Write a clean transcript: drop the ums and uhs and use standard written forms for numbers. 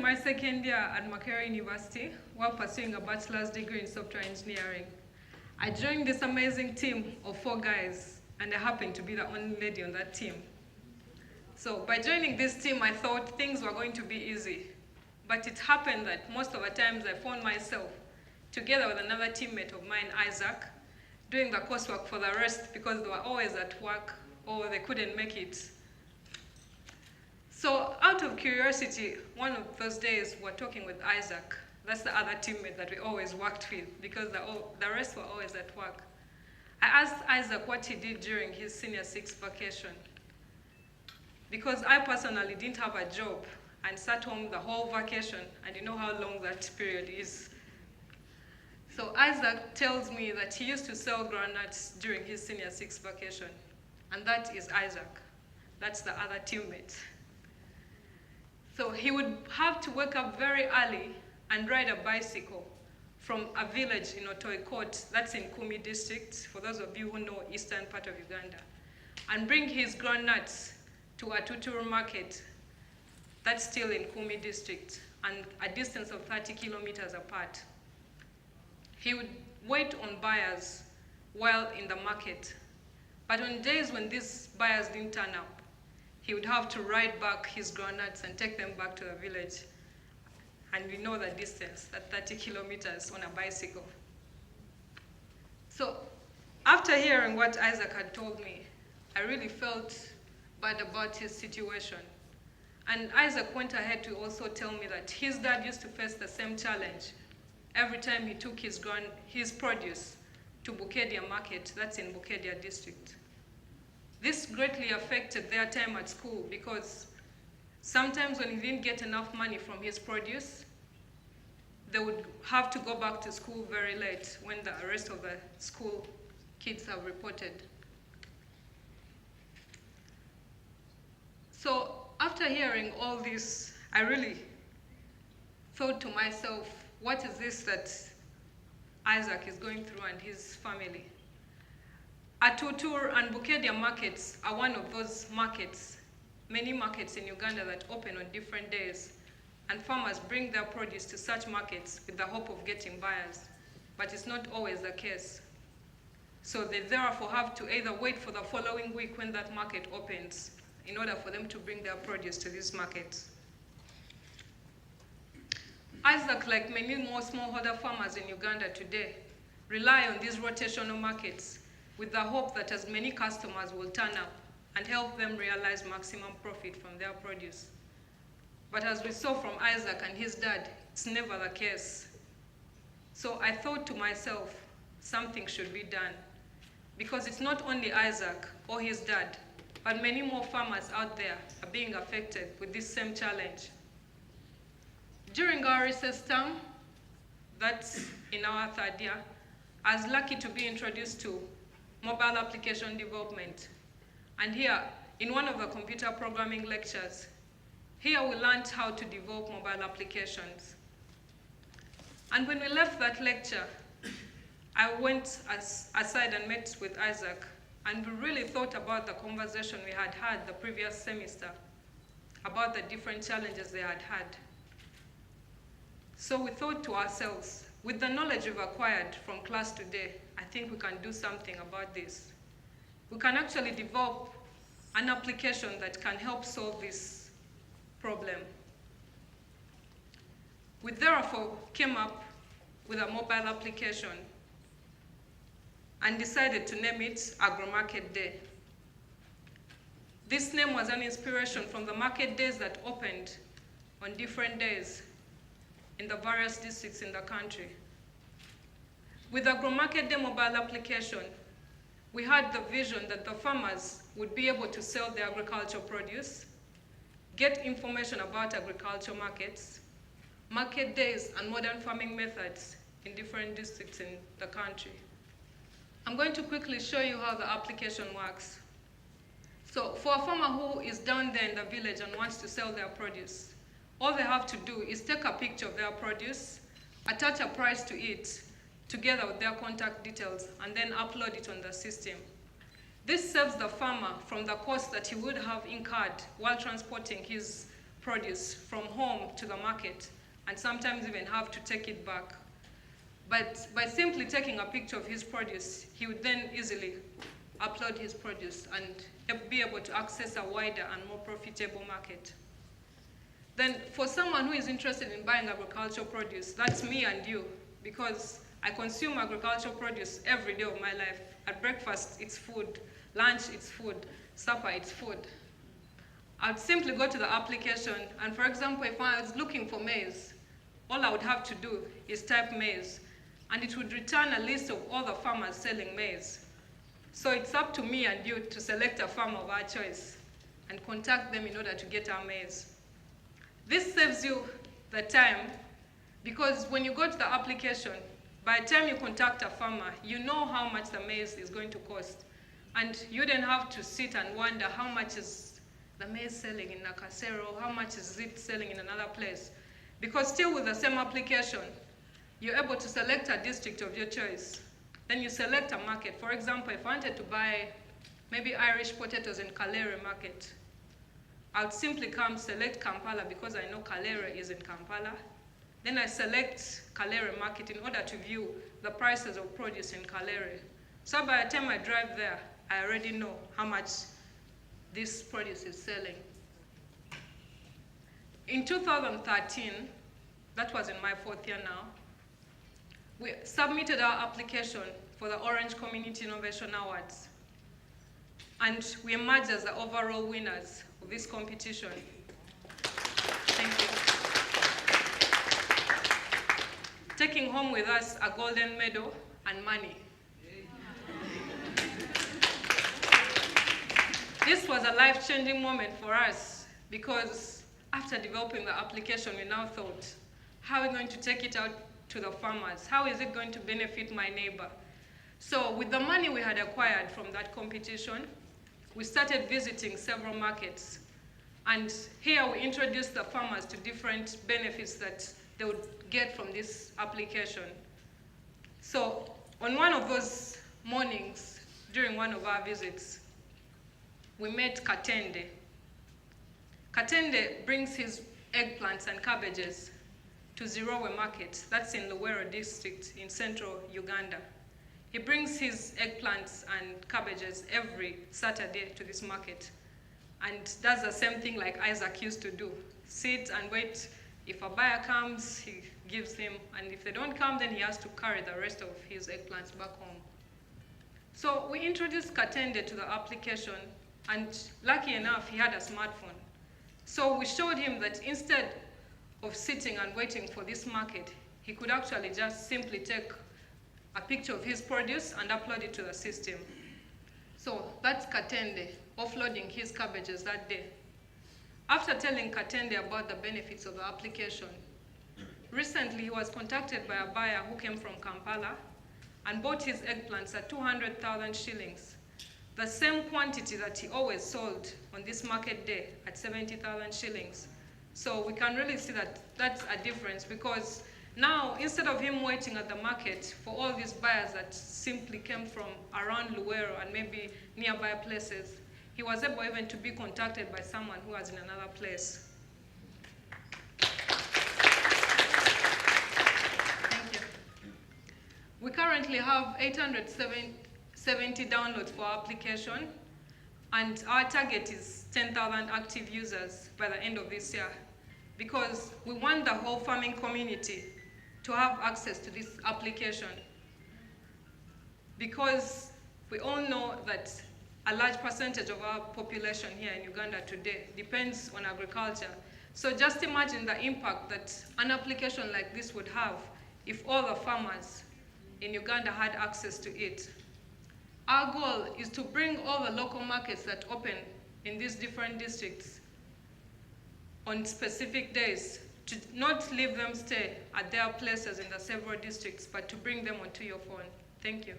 my second year at Makerere University while pursuing a bachelor's degree in software engineering. I joined this amazing team of 4 guys, and I happened to be the only lady on that team. So by joining this team, I thought things were going to be easy. But it happened that most of the times I found myself, together with another teammate of mine, Isaac, doing the coursework for the rest because they were always at work or they couldn't make it. So out of curiosity, one of those days we're talking with Isaac. That's the other teammate that we always worked with because the rest were always at work. I asked Isaac what he did during his senior 6 vacation. Because I personally didn't have a job and sat home the whole vacation, and you know how long that period is. So Isaac tells me that he used to sell groundnuts during his senior 6 vacation. And that is Isaac. That's the other teammate. So he would have to wake up very early and ride a bicycle from a village in Otoikot, that's in Kumi district, for those of you who know eastern part of Uganda, and bring his groundnuts to a Tuturu market, that's still in Kumi district, and a distance of 30 kilometers apart. He would wait on buyers while in the market, but on days when these buyers didn't turn up, he would have to ride back his groundnuts and take them back to the village. And we know the distance, that 30 kilometers on a bicycle. So after hearing what Isaac had told me, I really felt bad about his situation. And Isaac went ahead to also tell me that his dad used to face the same challenge every time he took his produce to Bukedia market, that's in Bukedia district. This greatly affected their time at school because sometimes when he didn't get enough money from his produce, they would have to go back to school very late when the rest of the school kids have reported. So after hearing all this, I really thought to myself, what is this that Isaac is going through and his family? Atutur and Bukedia markets are one of those markets, many markets in Uganda that open on different days, and farmers bring their produce to such markets with the hope of getting buyers, but it's not always the case. So they therefore have to either wait for the following week when that market opens in order for them to bring their produce to these markets. Isaac, like many more smallholder farmers in Uganda today, rely on these rotational markets with the hope that as many customers will turn up and help them realize maximum profit from their produce. But as we saw from Isaac and his dad, it's never the case. So I thought to myself, something should be done. Because it's not only Isaac or his dad, but many more farmers out there are being affected with this same challenge. During our recess term, that's in our 3rd year, I was lucky to be introduced to mobile application development. And here, in one of the computer programming lectures, here we learned how to develop mobile applications. And when we left that lecture, I went aside and met with Isaac, and we really thought about the conversation we had had the previous semester about the different challenges they had had. So we thought to ourselves, with the knowledge we've acquired from class today, I think we can do something about this. We can actually develop an application that can help solve this problem. We therefore came up with a mobile application and decided to name it Agro-Market Day. This name was an inspiration from the market days that opened on different days in the various districts in the country. With Agro-Market Day mobile application, we had the vision that the farmers would be able to sell their agricultural produce, get information about agriculture markets, market days, and modern farming methods in different districts in the country. I'm going to quickly show you how the application works. So for a farmer who is down there in the village and wants to sell their produce, all they have to do is take a picture of their produce, attach a price to it, together with their contact details, and then upload it on the system. This saves the farmer from the cost that he would have incurred while transporting his produce from home to the market, and sometimes even have to take it back. But by simply taking a picture of his produce, he would then easily upload his produce and be able to access a wider and more profitable market. Then for someone who is interested in buying agricultural produce, that's me and you, because I consume agricultural produce every day of my life. At breakfast, it's food. Lunch, it's food. Supper, it's food. I'd simply go to the application, and for example, if I was looking for maize, all I would have to do is type maize, and it would return a list of all the farmers selling maize. So it's up to me and you to select a farmer of our choice and contact them in order to get our maize. This saves you the time, because when you go to the application, by the time you contact a farmer, you know how much the maize is going to cost. And you then have to sit and wonder how much is the maize selling in Nakasero, how much is it selling in another place. Because still with the same application, you're able to select a district of your choice. Then you select a market. For example, if I wanted to buy maybe Irish potatoes in Kalere market, I'll simply select Kampala because I know Kalere is in Kampala. Then I select Kalere market in order to view the prices of produce in Kalere. So by the time I drive there, I already know how much this produce is selling. In 2013, that was in my 4th year now, we submitted our application for the Orange Community Innovation Awards. And we emerged as the overall winners of this competition. Thank you. Taking home with us a golden medal and money. This was a life-changing moment for us, because after developing the application, we now thought, how are we going to take it out to the farmers? How is it going to benefit my neighbor? So with the money we had acquired from that competition, we started visiting several markets. And here we introduced the farmers to different benefits that they would get from this application. So on one of those mornings, during one of our visits, we met Katende. Katende brings his eggplants and cabbages to Zirowe market. That's in Luwero district in central Uganda. He brings his eggplants and cabbages every Saturday to this market, and does the same thing like Isaac used to do. Sit and wait. If a buyer comes, he gives him, and if they don't come, then he has to carry the rest of his eggplants back home. So we introduced Katende to the application, and lucky enough, he had a smartphone. So we showed him that instead of sitting and waiting for this market, he could actually just simply take a picture of his produce and upload it to the system. So that's Katende offloading his cabbages that day. After telling Katende about the benefits of the application, recently he was contacted by a buyer who came from Kampala and bought his eggplants at 200,000 shillings, the same quantity that he always sold on this market day at 70,000 shillings. So we can really see that that's a difference, because now, instead of him waiting at the market for all these buyers that simply came from around Luwero and maybe nearby places, he was able even to be contacted by someone who was in another place. Thank you. We currently have 870 downloads for our application, and our target is 10,000 active users by the end of this year, because we want the whole farming community to have access to this application, because we all know that a large percentage of our population here in Uganda today depends on agriculture. So just imagine the impact that an application like this would have if all the farmers in Uganda had access to it. Our goal is to bring all the local markets that open in these different districts on specific days, to not leave them stay at their places in the several districts, but to bring them onto your phone. Thank you.